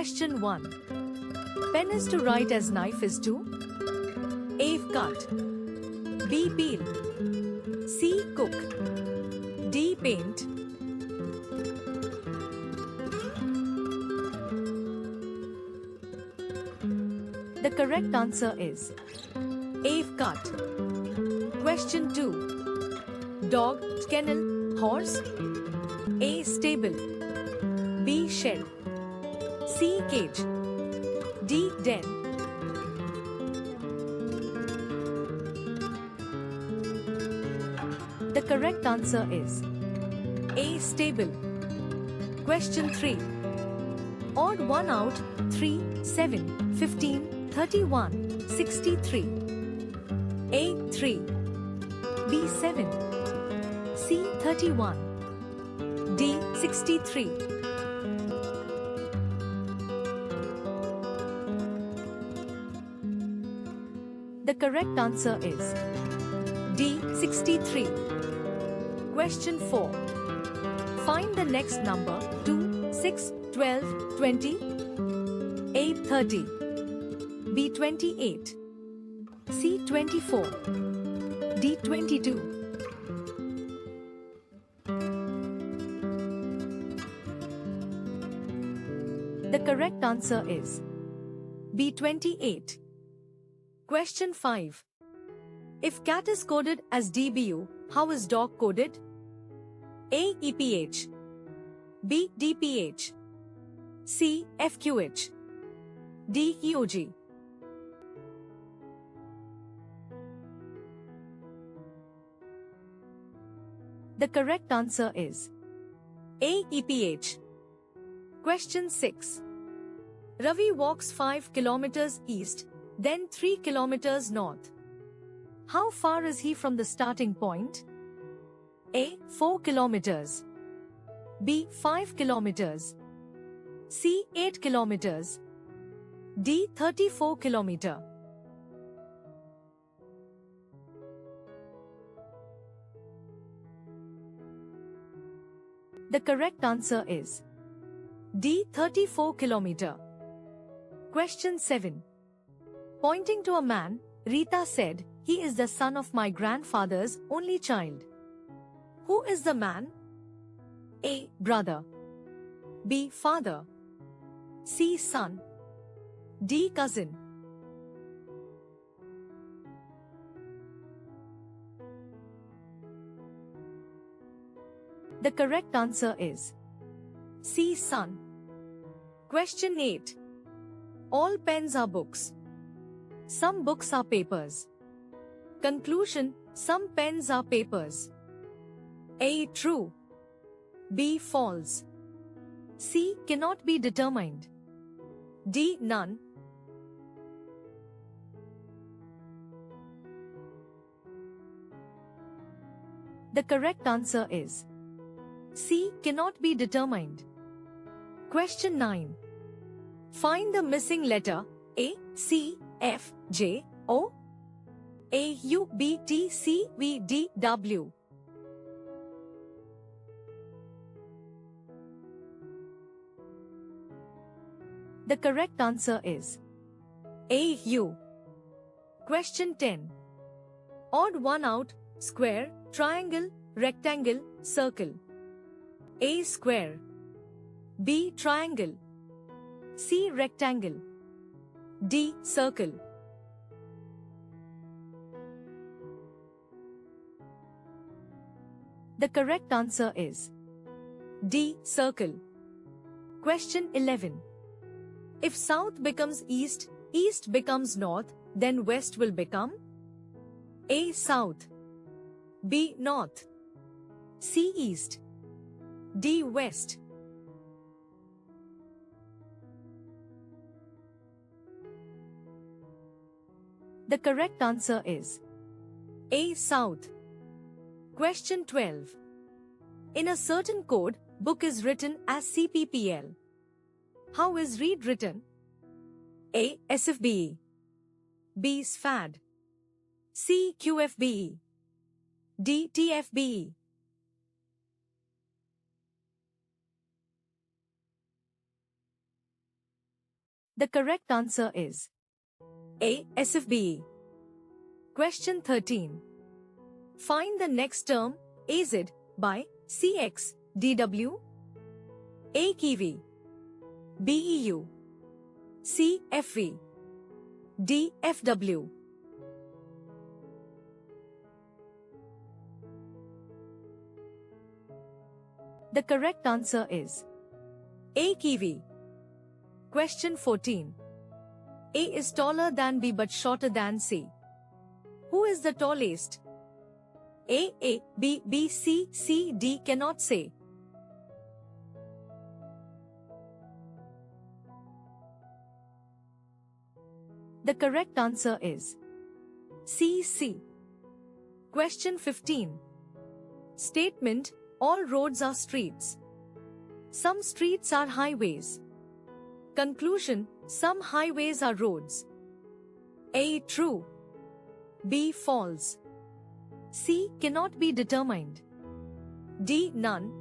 Question 1. Pen is to write as knife is to? A. Cut. B. Peel. C. Cook. D. Paint. The correct answer is A. Cut. Question 2. Dog, kennel, horse? A. Stable. B. Shed. C. Cage. D. Den. The correct answer is A. Stable. Question 3. Odd 1 out, 3, 7, 15, 31, 63. A. 3. B. 7. C. 31. D. 63. The correct answer is D. 63. Question 4. Find the next number 2, 6, 12, 20. A. 30. B. 28. C. 24. D. 22. The correct answer is B. 28. Question 5. If cat is coded as DBU, how is dog coded? A. EPH. B. DPH. C. FQH. D. EOG. The correct answer is A. EPH. Question 6. Ravi walks 5 kilometers east, then 3 kilometers north. How far is he from the starting point? A. 4 kilometers. B. 5 kilometers. C. 8 kilometers. D. 34 kilometer. The correct answer is D. 34 kilometer. Question 7. Pointing to a man, Rita said, "He is the son of my grandfather's only child." Who is the man? A. Brother. B. Father. C. Son. D. Cousin. The correct answer is C. Son. Question 8. All pens are books. Some books are papers. Conclusion: some pens are papers. A. True. B. False. C. Cannot be determined. D. None. The correct answer is C. Cannot be determined. Question 9. Find the missing letter A, C, F, J, O. A, U, B, T, C, V, D, W. The correct answer is A, U. Question 10. Odd 1 out, square, triangle, rectangle, circle. A. Square. B. Triangle. C. Rectangle. D. Circle. The correct answer is D. Circle. Question 11. If south becomes east, east becomes north, then west will become A. South. B. North. C. East. D. West. The correct answer is A. South. Question 12. In a certain code, book is written as CPPL. How is read written? A. SFBE. B. SFAD. C. QFBE. D. TFBE. The correct answer is A. SFBE. Question 13. Find the next term, AZ, by CX, DW. A. Kiwi. B. EU. C. FV. D. FW. The correct answer is A. Kiwi. Question 14. A is taller than B but shorter than C. Who is the tallest? A, B, C, D cannot say. The correct answer is C. Question 15. Statement: all roads are streets. Some streets are highways. Conclusion: some highways are roads. A. True. B. False. C. Cannot be determined. D. None.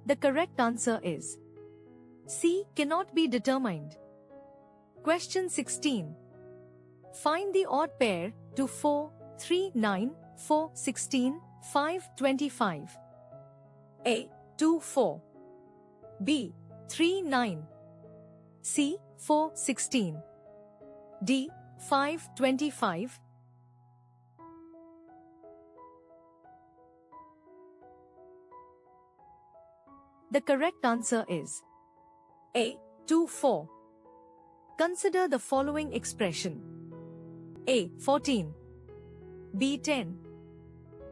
The correct answer is C. Cannot be determined. Question 16. Find the odd pair 2, 4, 3, 9, 4, 16, 5, 25. A. 2, 4. B. 3, 9. C. 4, 16. D. 5, 25. The correct answer is A. 2, 4. Consider the following expression. A. 14. B. 10.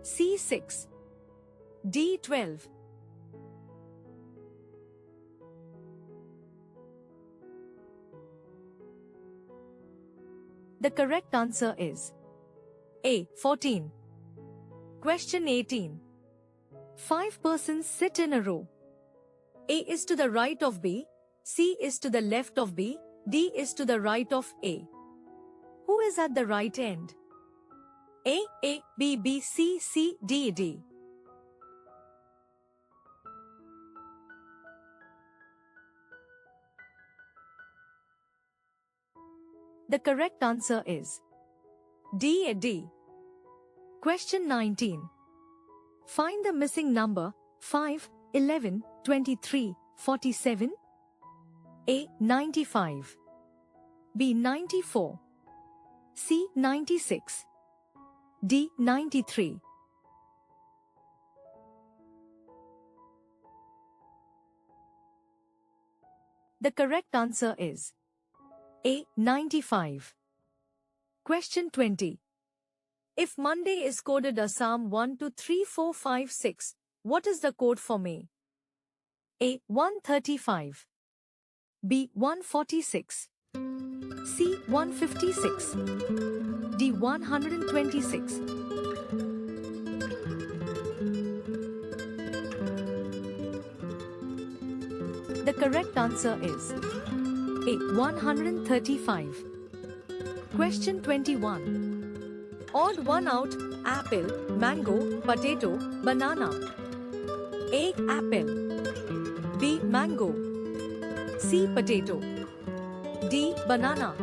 C. 6. D. 12. The correct answer is A. 14. Question 18. 5 persons sit in a row. A is to the right of B, C is to the left of B, D is to the right of A. Who is at the right end? A, B, C, D. The correct answer is D. Question 19. Find the missing number 5, 11, 23, 47. A. 95. B. 94. C. 96. D. 93. The correct answer is A. 95. Question 20. If Monday is coded Assam 1, 2, 3, 4, 5, 6, what is the code for May? A. 135. B. 146. C. 156. D. 126. The correct answer is A. 135. Question 21. Odd one out: apple, mango, potato, banana. A. Apple. B. Mango. C. Potato. D. Banana.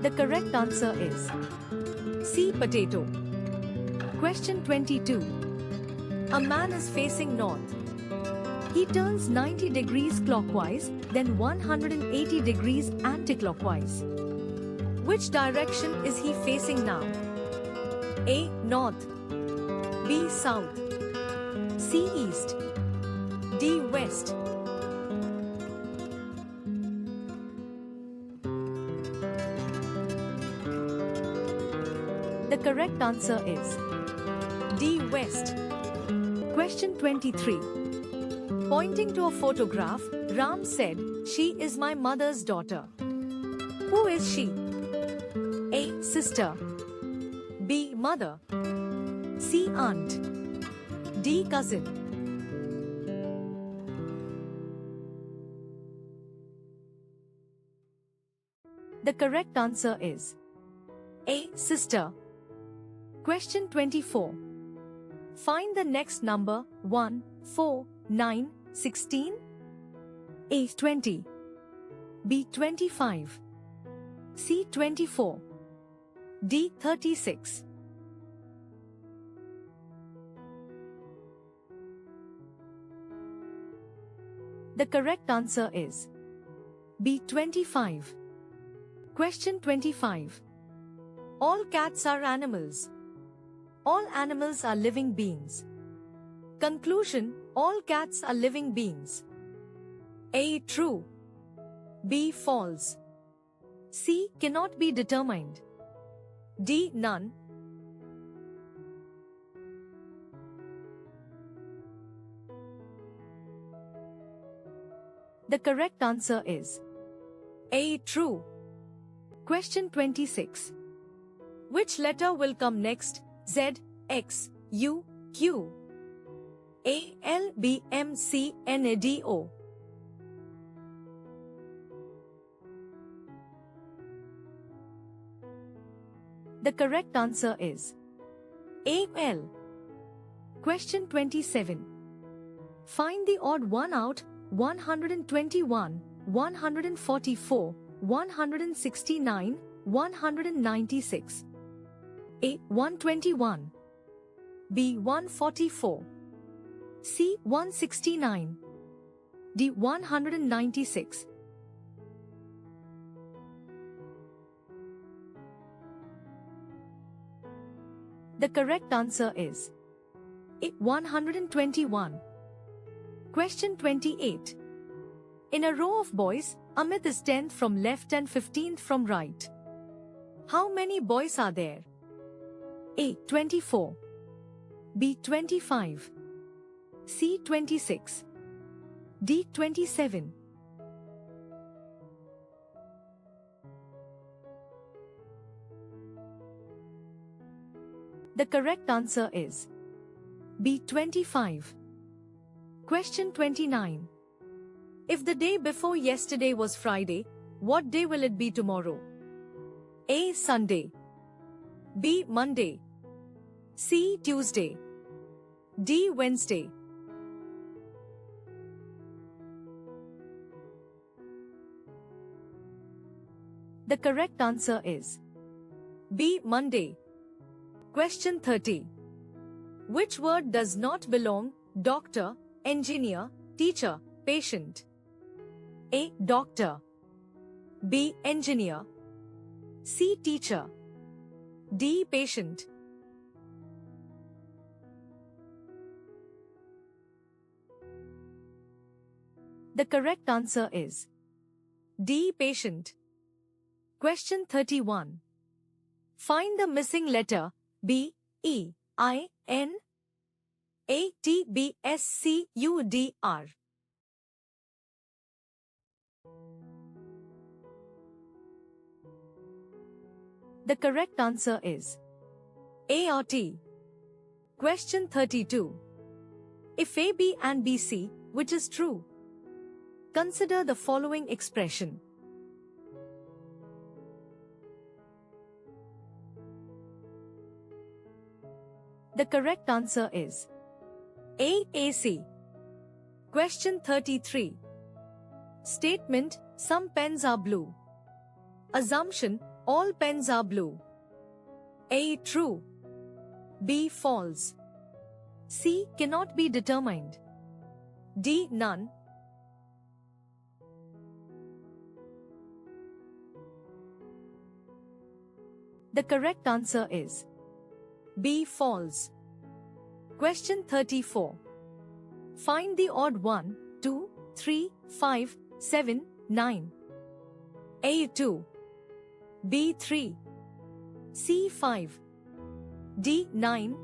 The correct answer is C. Potato. Question 22. A man is facing north. He turns 90 degrees clockwise, then 180 degrees anticlockwise. Which direction is he facing now? A. North. B. South. C. East. D. West. The correct answer is D. West. Question 23. Pointing to a photograph, Ram said, "She is my mother's daughter." Who is she? A. Sister. B. Mother. C. Aunt. D. Cousin. The correct answer is A. Sister. Question 24. Find the next number 1, 4, 9, 16. A. 20. B. 25. C. 24. D. 36. The correct answer is B. 25. Question 25. All cats are animals. All animals are living beings. Conclusion: all cats are living beings. A. True. B. False. C. Cannot be determined. D. None. The correct answer is A. True. Question 26. Which letter will come next? Z, X, U, Q. A. L, B, M, C, N, A, D, O. The correct answer is A. L. Question 27. Find the odd one out: 121, 144, 169, 196. A. 121. B. 144. C. 169. D. 196. The correct answer is A. 121. Question 28. In a row of boys, Amit is 10th from left and 15th from right. How many boys are there? A. 24. B. 25. C. 26. D. 27. The correct answer is B. 25. Question 29. If the day before yesterday was Friday, what day will it be tomorrow? A. Sunday. B. Monday. C. Tuesday. D. Wednesday. The correct answer is B. Monday. Question 30. Which word does not belong: doctor, engineer, teacher, patient? A. Doctor. B. Engineer. C. Teacher. D. Patient. The correct answer is D. Patient. Question 31. Find the missing letter: B, E, I, N, A, T, B, S, C, U, D, R. The correct answer is A or T. Question 32. If A, B and B, C, which is true? Consider the following expression. The correct answer is A, AC. Question 33. Statement: some pens are blue. Assumption: all pens are blue. A. True. B. False. C. Cannot be determined. D. None. The correct answer is B. False. Question 34. Find the odd 1, 2, 3, 5, 7, 9. A. 2. B. 3. C. 5. D. 9.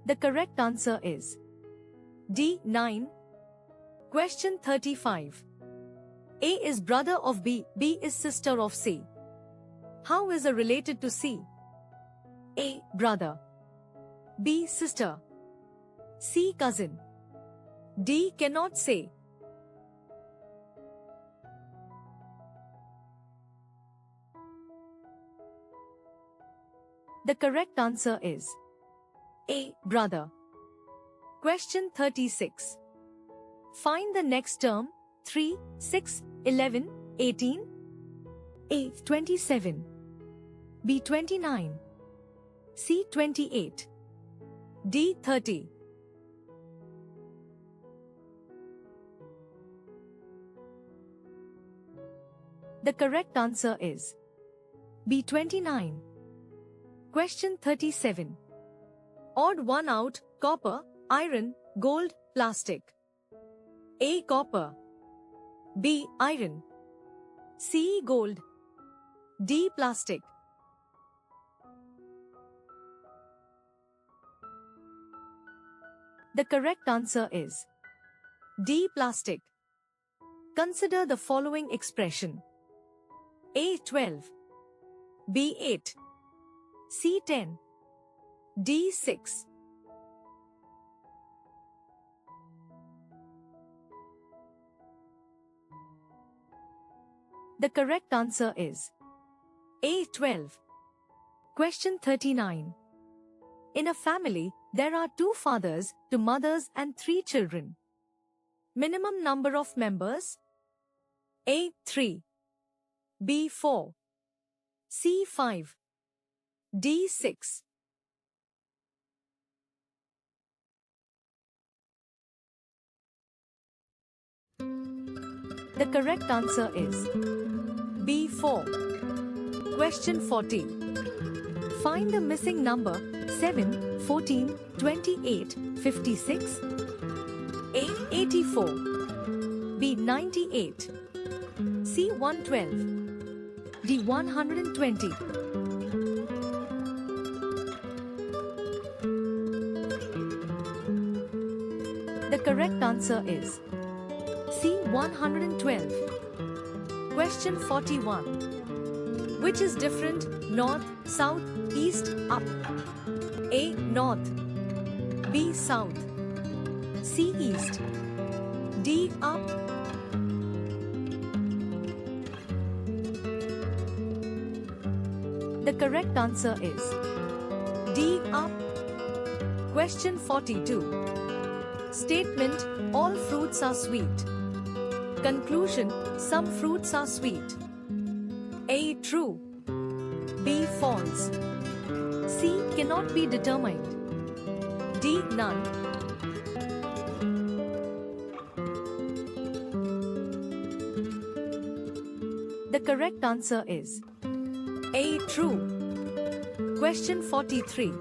The correct answer is D. 9. Question 35. A is brother of B, B is sister of C. How is A related to C? A. Brother. B. Sister. C. Cousin. D. Cannot say. The correct answer is A. Brother. Question 36. Find the next term 3, 6, 11, 18. A. 27. B. 29. C. 28. D. 30. The correct answer is B. 29. Question 37. Odd one out, copper, iron, gold, plastic. A. Copper. B. Iron. C. Gold. D. Plastic. The correct answer is D. Plastic. Consider the following expression. A. 12. B. 8. C. 10. D. 6. The correct answer is A. 12. Question 39. In a family, there are 2 fathers, 2 mothers and 3 children. Minimum number of members? A. 3. B. 4. C. 5. D. 6. The correct answer is B. 4. Question 40. Find the missing number 7, 14, 28, 56. A. 84. B. 98. C. 112. D. 120. The correct answer is C. 112. Question 41. Which is different, north, south, east, up? A. North. B. South. C. East. D. Up. The correct answer is D. Up. Question 42. Statement, all fruits are sweet. Conclusion, some fruits are sweet. A. True. B. False. C. Cannot be determined. D. None. The correct answer is A. True. Question 43.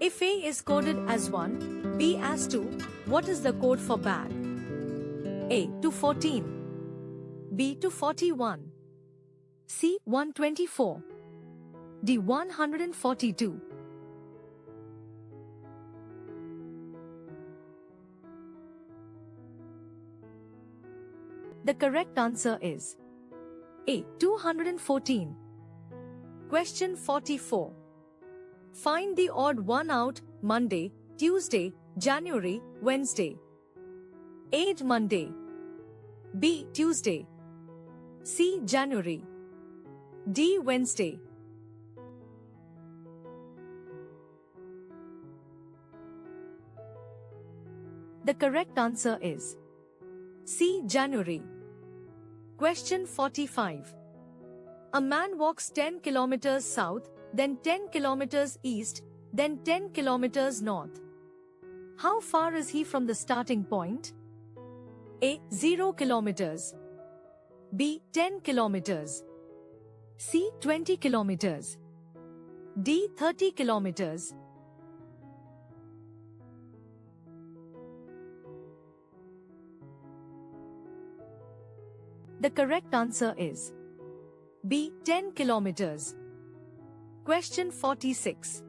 If A is coded as 1, B as 2, what is the code for bad? A. 214. B. 241. C. 124. D. 142. The correct answer is A. 214. Question 44. Find the odd one out, Monday, Tuesday, January, Wednesday. A. Monday. B. Tuesday. C. January. D. Wednesday. The correct answer is C. January. Question 45. A man walks 10 kilometers south, then 10 kilometers east, then 10 kilometers north. How far is he from the starting point? A. 0 kilometers. B. 10 kilometers. C. 20 kilometers. D. 30 kilometers. The correct answer is B. 10 kilometers. Question 46.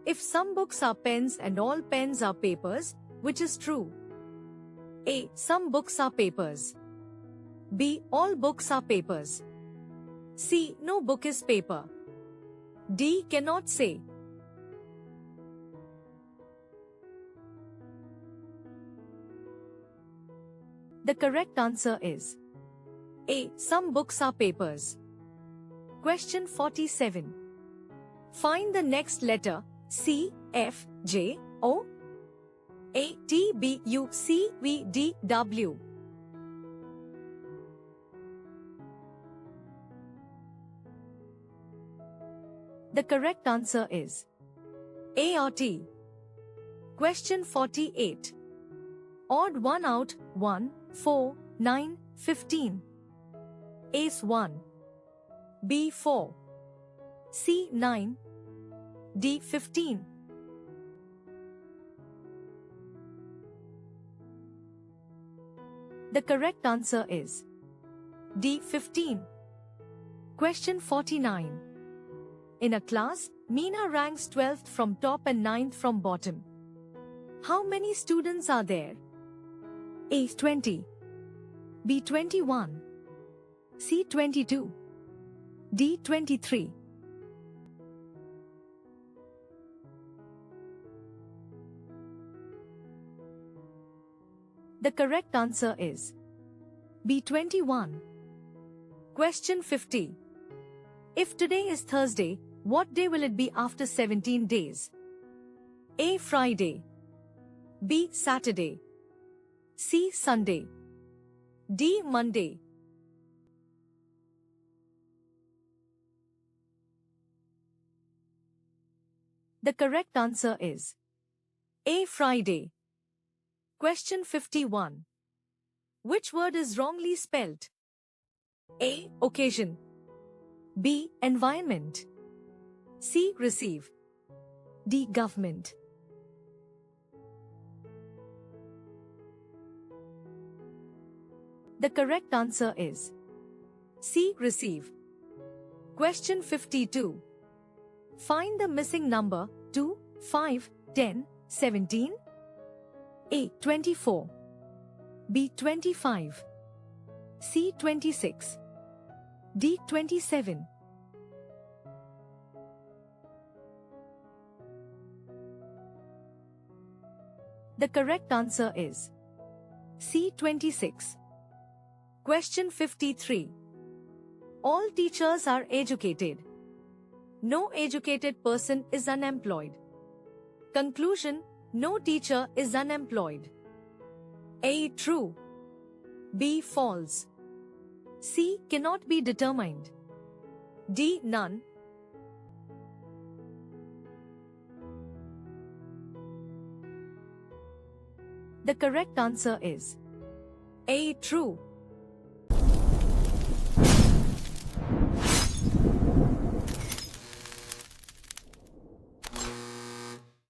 If some books are pens and all pens are papers, which is true? A. Some books are papers. B. All books are papers. C. No book is paper. D. Cannot say. The correct answer is A. Some books are papers. Question 47. Find the next letter. C, F, J, O, A, T, B, U, C, V, D, W. The correct answer is A or T. Question 48. Odd one out, 1, 4, 9, 15. Ace 1. B 4. C 9. D 15. The correct answer is D 15. Question 49. In a class, Meena ranks 12th from top and 9th from bottom. How many students are there? A 20. B 21. C 22. D 23. The correct answer is B 21. Question 50. If today is Thursday, what day will it be after 17 days? A. Friday. B. Saturday. C. Sunday. D. Monday. The correct answer is A. Friday. Question 51. Which word is wrongly spelled? A. Occasion. B. Environment. C. Receive. D. Government. The correct answer is C. Receive. Question 52. Find the missing number 2, 5, 10, 17. A. 24. B. 25. C. 26. D. 27. The correct answer is C. 26. Question 53. All teachers are educated. No educated person is unemployed. Conclusion: no teacher is unemployed. A. True. B. False. C. Cannot be determined. D. None. The correct answer is A. True.